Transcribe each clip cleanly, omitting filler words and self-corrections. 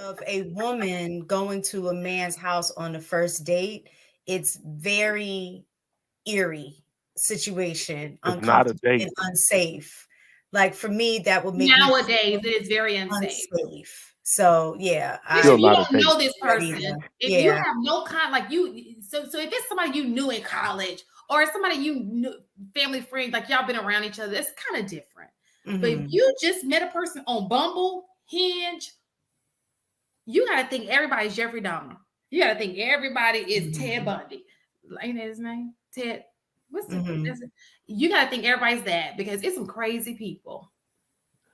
of a woman going to a man's house on the first date, it's very eerie situation, It's not a uncomfortable and date. unsafe. Like for me, that would make me Nowadays, it is very unsafe. unsafe. So yeah, Especially Still if you not a don't date. know this person. yeah, If you yeah. have no like you, so if it's somebody you knew in college or somebody you knew, family friend, like y'all been around each other, it's kind of different. But if you just met a person on Bumble, Hinge, you got to think everybody's Jeffrey Dahmer. You got to think everybody is Ted Bundy. Ain't that his name? Ted. What's the? You got to think everybody's that because it's some crazy people.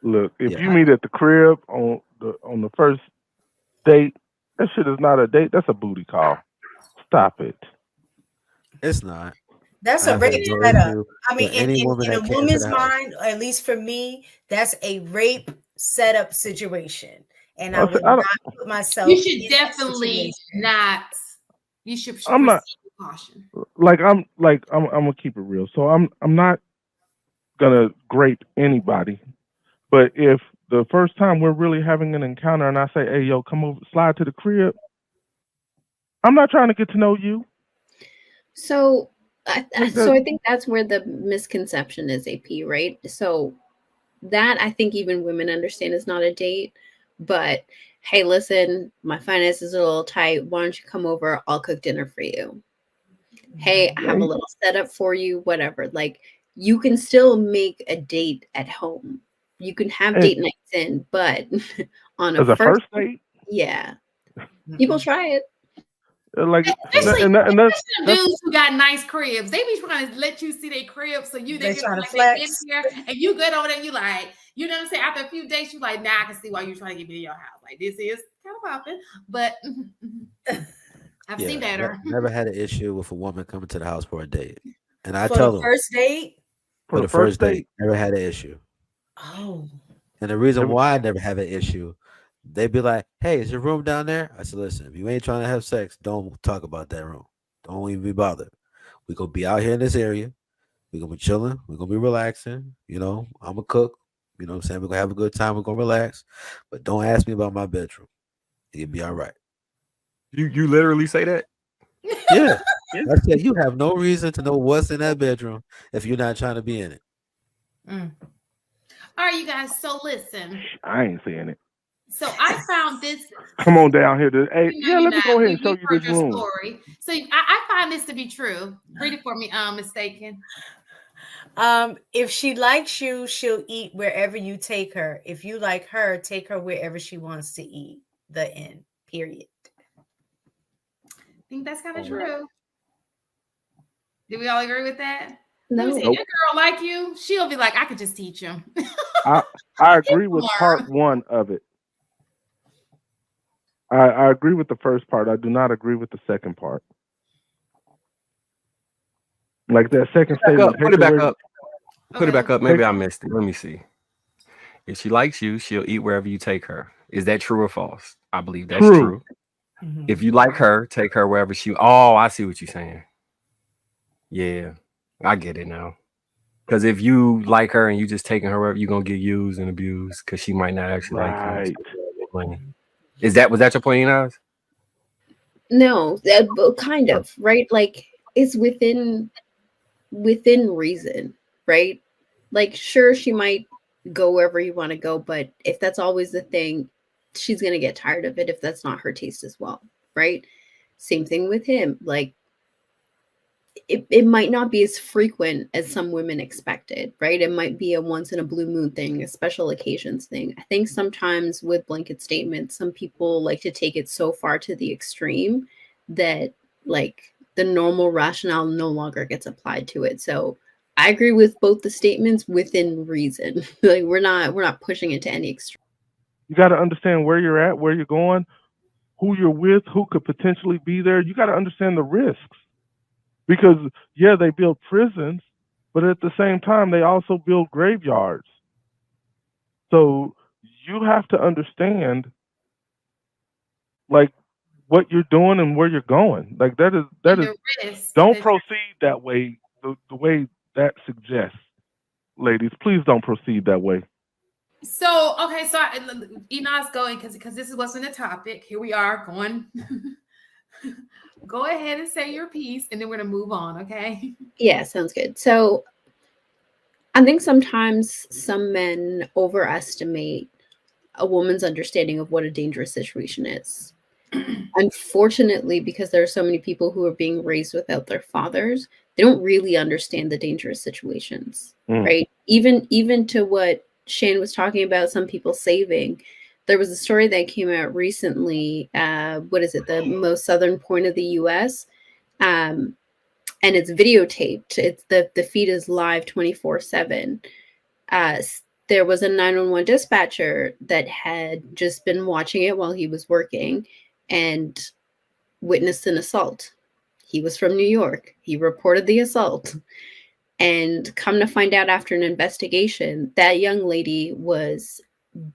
Look, if Yeah, you meet at the crib on the first date, that shit is not a date. That's a booty call. Stop it. it's not. That's I a have had rape no setup. issue I mean, with any woman in a that came to woman's the house. mind, or at least for me, that's a rape setup situation. And I I, said, would I don't, not put myself You should in that definitely situation. not. You should I'm proceed not with caution. I'm gonna keep it real. So I'm not gonna grape anybody. But if the first time we're really having an encounter and I say, "Hey, yo, come over, slide to the crib," I'm not trying to get to know you. So, Like so that. I think that's where the misconception is, AP, right? So that I think even women understand is not a date, but hey, listen, my finances are a little tight. Why don't you come over? I'll cook dinner for you. Hey, I have a little setup for you, whatever. Like you can still make a date at home. You can have And date nights in, but on a as a first, first date, yeah, people try it. like, Especially, and especially that's dudes who got nice cribs. They be trying to let you see their crib so they They can trying feel to like they been flex. here and you good over there. You like, you know what I'm saying? After a few days, you like, now I can see why you trying to get me in your house. Like this is kind of popping, but I've Yeah, seen better. never had an issue with a woman coming to the house for a date, and I For the tell them first date? for for the the first first date. date, never had an issue. Oh. And the reason If- why I never have an issue, they be like, "Hey, is your room down there?" I said, "Listen, if you ain't trying to have sex, don't talk about that room. Don't even be bothered. We gonna be out here in this area. We gonna be chilling. We gonna be relaxing. You know, I'm a cook. You know what I'm saying? We're gonna have a good time. We're gonna relax. But don't ask me about my bedroom. You'll be all right." You literally say that? Yeah. I said you have no reason to know what's in that bedroom if you're not trying to be in it. All right, you guys. So listen. I ain't saying it. So I found this. Come on down here. Hey, No, yeah, you're let me not. go ahead and show We've you heard this your room. story. So I find this to be true. Read it for me, mistaken. If she likes you, she'll eat wherever you take her. If you like her, take her wherever she wants to eat. The end. Period. I think that's kind of Oh, true. Do we all agree with that? Let me see. If No. Nope. your girl like you, she'll be like, I could just teach him. I agree with part one of it. I agree with the first part. I do not agree with the second part. Like that second Back statement, up. Put take it her back where up. Put it back up. take Maybe I missed it. Let me see. If she likes you, she'll eat wherever you take her. Is that true or false? I believe that's true. true. If you like her, take her wherever she. Oh, I see what you're saying. Yeah, I get it now. Because if you like her and you just taking her wherever, you're gonna get used and abused because she might not actually like you. Right. Money. Was that your point, Oz? No, but kind of, right? Like it's within reason, right? Like sure she might go wherever you want to go, but if that's always the thing, she's going to get tired of it if that's not her taste as well, right? Same thing with him. Like it might not be as frequent as some women expected, right? It might be a once in a blue moon thing, a special occasions thing. I think sometimes with blanket statements, some people like to take it so far to the extreme that like the normal rationale no longer gets applied to it. So I agree with both the statements within reason. Like we're not pushing it to any extreme. You got to understand where you're at, where you're going, who you're with, who could potentially be there. You got to understand the risks because yeah, they build prisons, but at the same time, they also build graveyards. So you have to understand like what you're doing and where you're going. Like that And is the risk don't that proceed that way the way that suggests. Ladies, please don't proceed that way. So okay, so Enos going because this is what's in the topic. Here we are going. Go ahead and say your piece, and then we're gonna move on. Okay. Yeah, sounds good. So I think sometimes some men overestimate a woman's understanding of what a dangerous situation is. Unfortunately, because there are so many people who are being raised without their fathers, they don't really understand the dangerous situations, right? Even to what Shane was talking about, some people saving. There was a story that came out recently. What is it? The most southern point of the U.S. Um, and it's videotaped. It's the feed is live 24/7. There was a 911 dispatcher that had just been watching it while he was working and witnessed an assault. He was from New York. He reported the assault. And come to find out after an investigation, that young lady was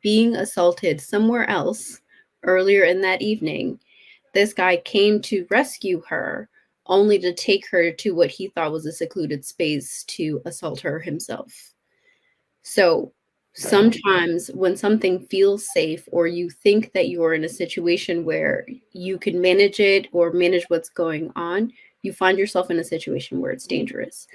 being assaulted somewhere else earlier in that evening. This guy came to rescue her, only to take her to what he thought was a secluded space to assault her himself. So sometimes when something feels safe, or you think that you're in a situation where you can manage it or manage what's going on, you find yourself in a situation where it's dangerous,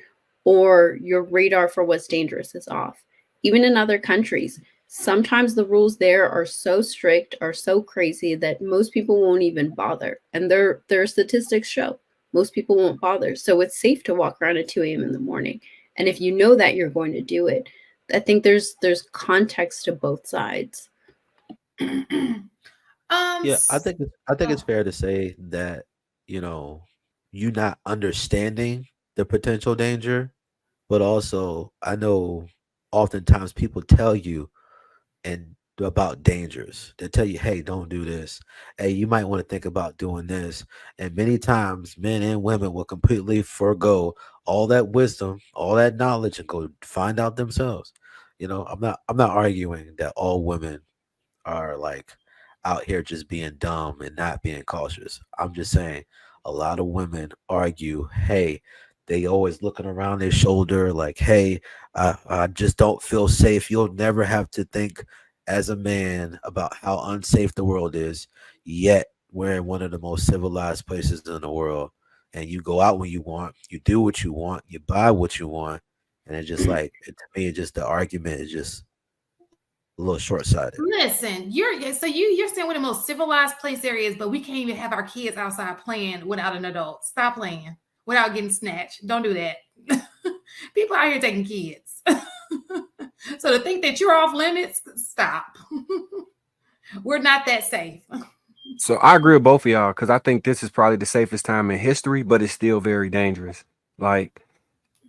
or your radar for what's dangerous is off. Even in other countries, sometimes the rules there are so strict, are so crazy that most people won't even bother. And their statistics show most people won't bother. So it's safe to walk around at 2 a.m. in the morning. And if you know that you're going to do it, I think there's context to both sides. Yeah, I think it's Oh, fair to say that, you know, you not understanding the potential danger, but also I know oftentimes people tell you and about dangers. They tell you, hey, don't do this. Hey, you might want to think about doing this. And many times men and women will completely forego all that wisdom, all that knowledge and go find out themselves. You know, I'm not arguing that all women are like out here just being dumb and not being cautious. I'm just saying a lot of women argue, hey, they always looking around their shoulder like, hey, I just don't feel safe. You'll never have to think as a man about how unsafe the world is. Yet we're in one of the most civilized places in the world. And you go out when you want, you do what you want, you buy what you want. And it's just like, to me, it's just the argument is just a little short sighted. listen, you're saying we're the most civilized place there is, but we can't even have our kids outside playing without an adult. Stop playing without getting snatched. Don't do that. People out here taking kids. So to think that you're off limits, stop. We're not that safe. So I agree with both of y'all because I think this is probably the safest time in history, but it's still very dangerous. Like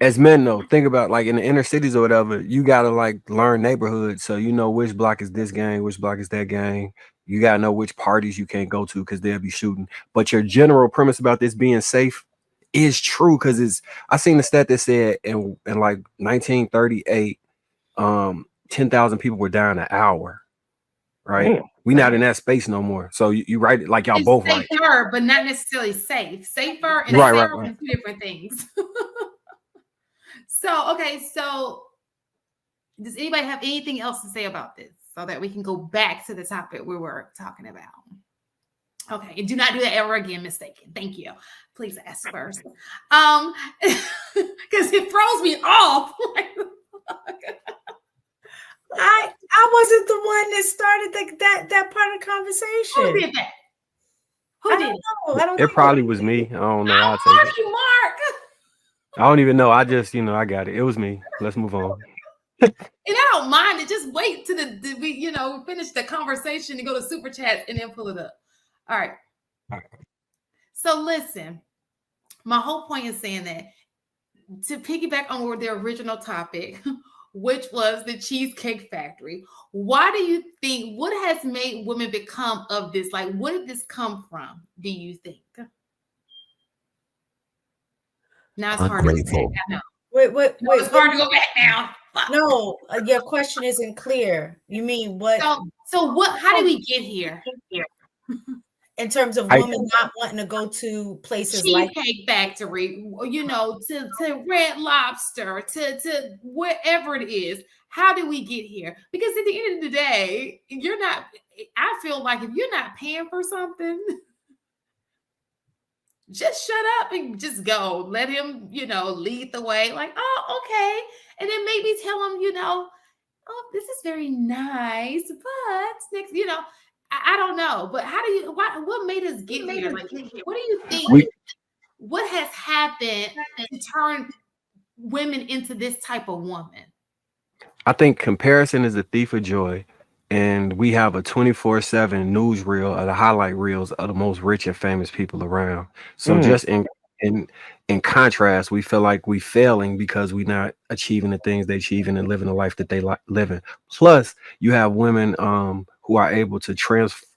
as men though, think about like in the inner cities or whatever, you gotta like learn neighborhoods. So you know which block is this gang, which block is that gang. You gotta know which parties you can't go to because they'll be shooting. But your general premise about this being safe is true because it's I seen the stat that said in like 1938, 10,000 people were dying an hour. Right. Damn. We not in that space no more. So you right, like y'all It's both right. safer, but not necessarily safe. Safer and Right, safe right. are two different things. So, okay, so does anybody have anything else to say about this so that we can go back to the topic we were talking about? Okay, and do not do that ever again, mistaken. Thank you. Please ask first. Because it throws me off. I wasn't the one that started that part of the conversation. Who did that? Who I did don't it? know. I don't It know. probably was me. I don't know. I'll take it. Marky Mark. I don't even know. I just, I got it. It was me. Let's move on. And I don't mind it. Just wait till we finish the conversation and go to super chat and then pull it up. All right. So listen, my whole point is saying that to piggyback on the original topic, which was the Cheesecake Factory. Why do you think, what has made women become of this? Like, what did this come from, do you think? Now it's hard to go back. I know. Wait. It's hard to go back now. No, your question isn't clear. You mean what? So what? How did we get here? In terms of women not wanting to go to places like Cheesecake Factory, to Red Lobster, to wherever it is. how did we get here? Because at the end of the day, I feel like if you're not paying for something, just shut up and just go. Let him, lead the way. Like, oh, okay. And then maybe tell him, oh, this is very nice, but next, I don't know. But what made us get here? Like, what do you think? What has happened to turn women into this type of woman? I think comparison is a thief of joy. And we have a 24/7 newsreel of the highlight reels of the most rich and famous people around. So just in contrast, we feel like we failing because we're not achieving the things they achieving and living the life that they like living. Plus, you have women who are able to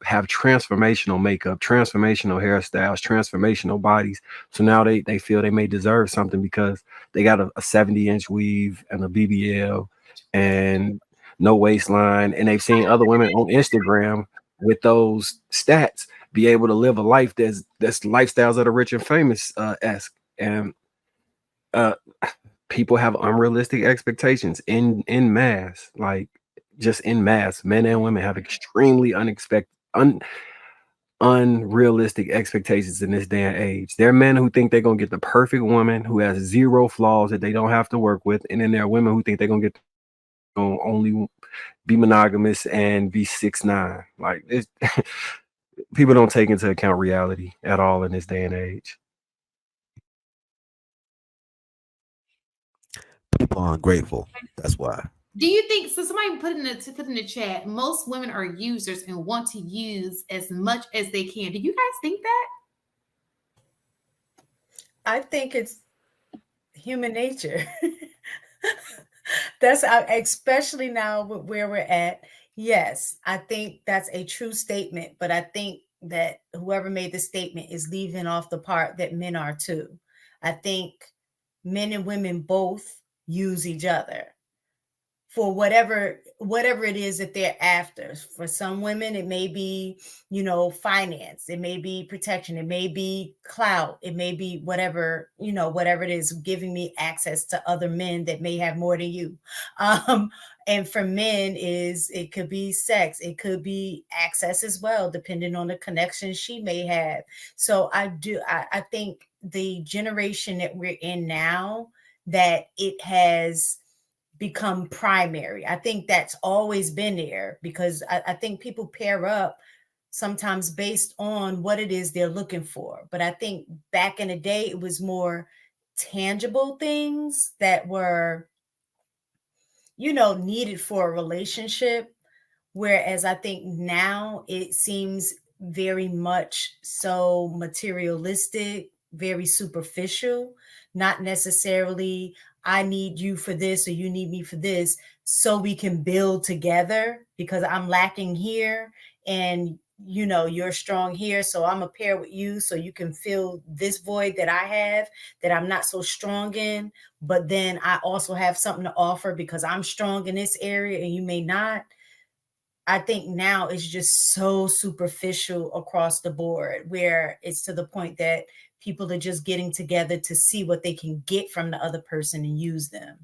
have transformational makeup, transformational hairstyles, transformational bodies. So now they feel they may deserve something because they got a 70-inch weave and a BBL and no waistline, and they've seen other women on Instagram with those stats be able to live a life that's lifestyles of the rich and famous esque, and people have unrealistic expectations in mass, like just in mass. Men and women have extremely unrealistic expectations in this day and age. There are men who think they're gonna get the perfect woman who has zero flaws that they don't have to work with, and then there are women who think they're gonna get only be monogamous and be 6'9". Like it's, people don't take into account reality at all in this day and age. People are ungrateful. That's why. Do you think so? Somebody put in the chat. Most women are users and want to use as much as they can. Do you guys think that? I think it's human nature. That's especially now where we're at. Yes, I think that's a true statement, but I think that whoever made the statement is leaving off the part that men are too. I think men and women both use each other for whatever it is that they're after. For some women, it may be, finance, it may be protection, it may be clout, it may be whatever, whatever it is, giving me access to other men that may have more than you. And for men it could be sex, it could be access as well, depending on the connection she may have. So I think the generation that we're in now, that it has become primary. I think that's always been there, because I think people pair up sometimes based on what it is they're looking for. But I think back in the day, it was more tangible things that were, needed for a relationship. Whereas I think now it seems very much so materialistic, very superficial, not necessarily I need you for this or you need me for this, so we can build together because I'm lacking here and you're strong here, so I'm a pair with you so you can fill this void that I have that I'm not so strong in, but then I also have something to offer because I'm strong in this area and you may not. I think now it's just so superficial across the board, where it's to the point that people are just getting together to see what they can get from the other person and use them.